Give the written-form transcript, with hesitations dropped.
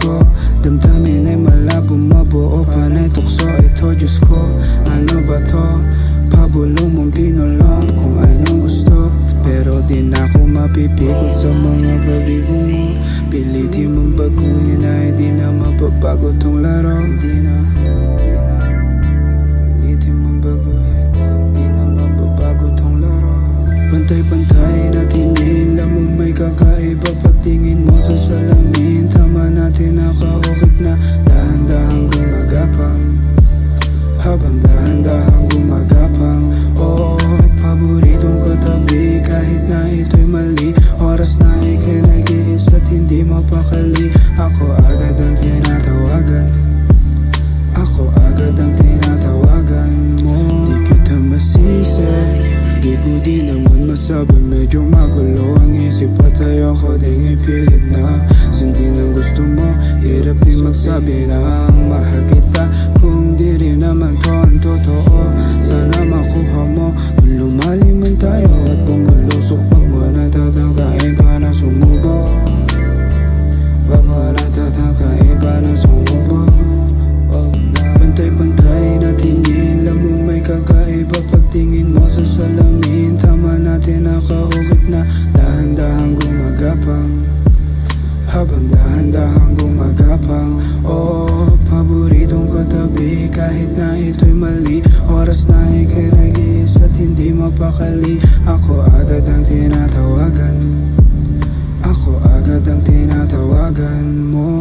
ko. Damdamin ay malabo, mabuo panay tukso. Ito Diyos ko, ano ba to? Pabulong mong binulong kung anong gusto. Pero di na ako mapipikot sa mga pabibo mo. Pilitin mong baguhin ay di na mababago tong laro. Pilitin mong baguhin, di na mababago tong laro. Pantay-pantay na tingin, alam mo may kakaiba pagtingin mo sa salamin. Tama natin nakaukit na dahan-dahang gumagapang. Habang dahan-dahang gumagapang, oo, paboritong katabi kahit na ito'y mali. Oras na ika'y nag-iis at hindi mapakali. Ako agad ang tinatawagan, ako agad ang tinatawagan mo. Di kita masisi, di ko di naman masabi. Medyo magulo ang isip at ayoko ding ipilit na sundin ang gusto mo. Hirap din magsabi ng mahal kita kung di rin naman to ang totoo. Sana makuha mo kung lumalim man tayo at bumulusok. Wag mo na tatangkain pa na sumubok. Wag mo na tatangkain pa na sumubok. Pantay-pantay na tingin, alam mo may kakaiba pagtingin mo sa salamin. Tama natin nakaukit na dahan-dahang gumagapang. Habang dahan-dahang gumagapang, oo, paboritong katabi kahit na ito'y mali. Oras na ika'y nag-iis at hindi mapakali. Ako agad ang tinatawagan, ako agad ang tinatawagan mo.